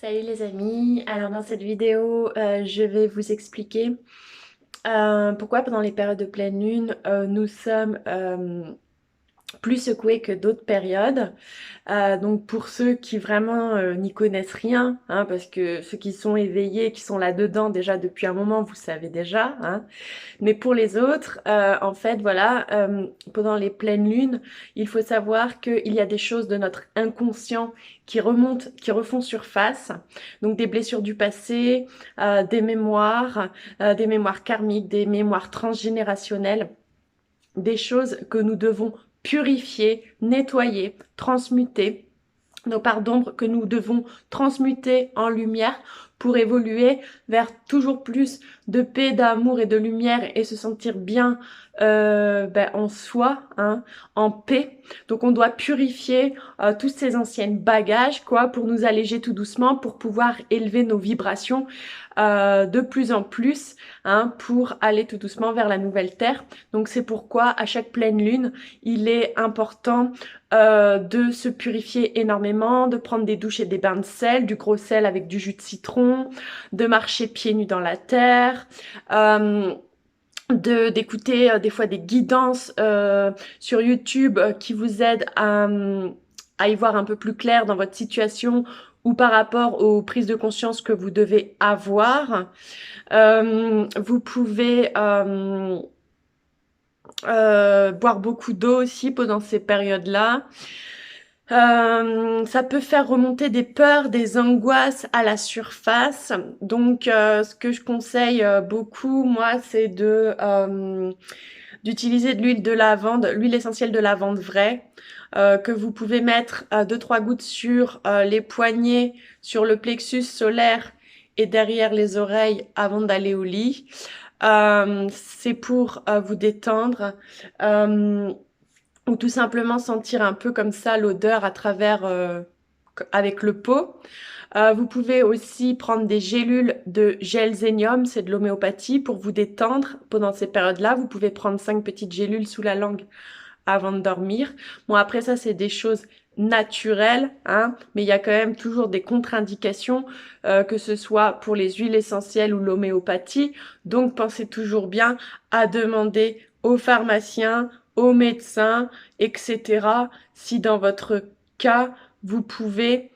Salut les amis, alors dans cette vidéo je vais vous expliquer pourquoi pendant les périodes de pleine lune nous sommes plus secoués que d'autres périodes. Donc pour ceux qui vraiment n'y connaissent rien, hein, parce que ceux qui sont éveillés, qui sont là-dedans déjà depuis un moment, vous savez déjà, hein. Mais pour les autres, en fait, voilà, pendant les pleines lunes, il faut savoir qu'il y a des choses de notre inconscient qui remontent, qui refont surface. Donc des blessures du passé, des mémoires karmiques, des mémoires transgénérationnelles, des choses que nous devons purifier, nettoyer, transmuter, nos parts d'ombre que nous devons transmuter en lumière pour évoluer vers toujours plus de paix, d'amour et de lumière et se sentir bien en soi, hein, en paix. Donc on doit purifier tous ces anciens bagages, quoi, pour nous alléger tout doucement, pour pouvoir élever nos vibrations de plus en plus, hein, pour aller tout doucement vers la nouvelle terre. Donc c'est pourquoi à chaque pleine lune, il est important de se purifier énormément, de prendre des douches et des bains de sel, du gros sel avec du jus de citron, de marcher pieds nus dans la terre, d'écouter des fois des guidances sur YouTube qui vous aident à y voir un peu plus clair dans votre situation ou par rapport aux prises de conscience que vous devez avoir. Vous pouvez boire beaucoup d'eau aussi pendant ces périodes-là. Ça peut faire remonter des peurs, des angoisses à la surface. Donc, ce que je conseille beaucoup, moi, c'est d'utiliser de l'huile de lavande, l'huile essentielle de lavande vraie, que vous pouvez mettre 2-3 gouttes sur les poignets, sur le plexus solaire et derrière les oreilles avant d'aller au lit. C'est pour vous détendre. Ou tout simplement sentir un peu comme ça l'odeur à travers avec le pot. Vous pouvez aussi prendre des gélules de gelzénium, c'est de l'homéopathie, pour vous détendre pendant ces périodes-là. Vous pouvez prendre 5 petites gélules sous la langue avant de dormir. Bon, après ça, c'est des choses naturelles, hein, mais il y a quand même toujours des contre-indications, que ce soit pour les huiles essentielles ou l'homéopathie. Donc, pensez toujours bien à demander aux pharmaciens, aux médecins, etc. si dans votre cas, vous pouvez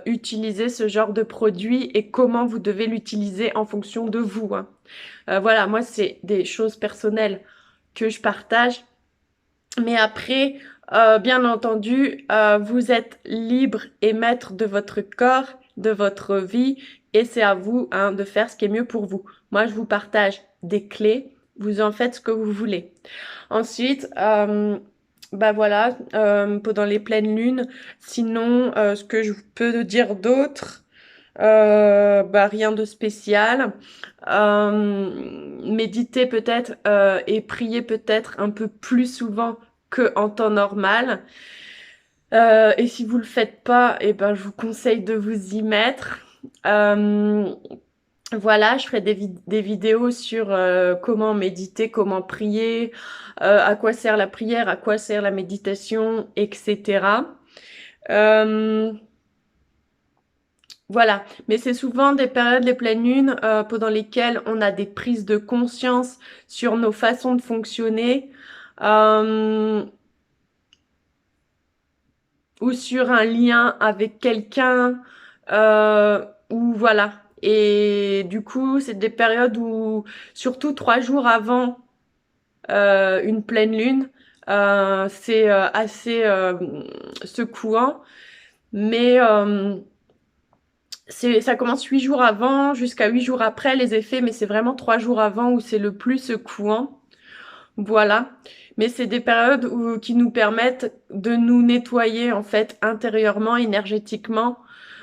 utiliser ce genre de produit et comment vous devez l'utiliser en fonction de vous, hein. Voilà, moi, c'est des choses personnelles que je partage. Mais après, bien entendu, vous êtes libre et maître de votre corps, de votre vie, et c'est à vous, hein, de faire ce qui est mieux pour vous. Moi, je vous partage des clés, vous en faites ce que vous voulez. Ensuite, bah voilà, pendant les pleines lunes, sinon, ce que je peux dire d'autre, bah rien de spécial. Méditer peut-être et prier peut-être un peu plus souvent que en temps normal. Et si vous le faites pas, eh ben je vous conseille de vous y mettre. Euh, voilà, je ferai des vidéos sur comment méditer, comment prier, à quoi sert la prière, à quoi sert la méditation, etc. Euh, voilà, mais c'est souvent des périodes, les pleines lunes, pendant lesquelles on a des prises de conscience sur nos façons de fonctionner, euh, ou sur un lien avec quelqu'un, ou voilà. Et du coup, c'est des périodes où, surtout 3 jours avant une pleine lune, c'est assez secouant, mais ça commence 8 jours avant jusqu'à 8 jours après les effets, mais c'est vraiment 3 jours avant où c'est le plus secouant. Voilà. Mais c'est des périodes qui nous permettent de nous nettoyer en fait intérieurement, énergétiquement.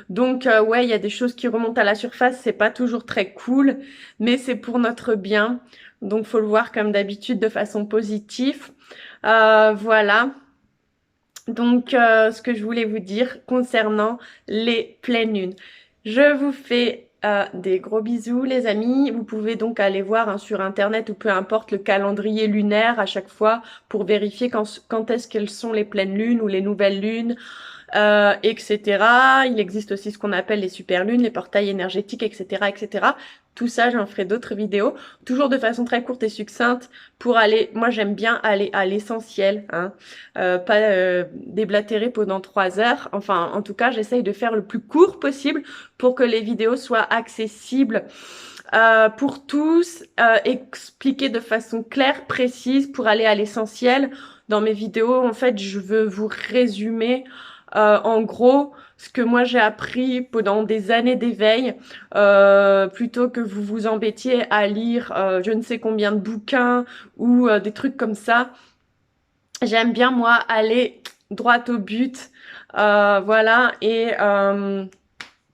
Donc ouais, il y a des choses qui remontent à la surface, c'est pas toujours très cool, mais c'est pour notre bien. Donc faut le voir comme d'habitude de façon positive. Voilà. Donc ce que je voulais vous dire concernant les pleines lunes. Je vous fais des gros bisous les amis. Vous pouvez donc aller voir, hein, sur internet ou peu importe le calendrier lunaire à chaque fois pour vérifier quand est-ce qu'elles sont les pleines lunes ou les nouvelles lunes. etc. Il existe aussi ce qu'on appelle les superlunes, les portails énergétiques, etc., etc. Tout ça, j'en ferai d'autres vidéos, toujours de façon très courte et succincte pour aller, moi j'aime bien aller à l'essentiel, hein, pas déblatérer pendant 3 heures. Enfin, en tout cas, j'essaye de faire le plus court possible pour que les vidéos soient accessibles pour tous, expliquer de façon claire, précise, pour aller à l'essentiel. Dans mes vidéos, en fait, je veux vous résumer en gros ce que moi j'ai appris pendant des années d'éveil, plutôt que vous vous embêtiez à lire je ne sais combien de bouquins ou des trucs comme ça. J'aime bien moi aller droit au but, voilà, et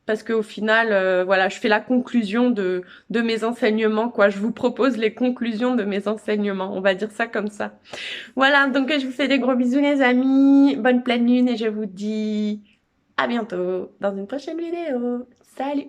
parce qu'au final, voilà, je fais la conclusion de mes enseignements, quoi. Je vous propose les conclusions de mes enseignements, on va dire ça comme ça. Voilà, donc je vous fais des gros bisous les amis, bonne pleine lune et je vous dis à bientôt dans une prochaine vidéo. Salut!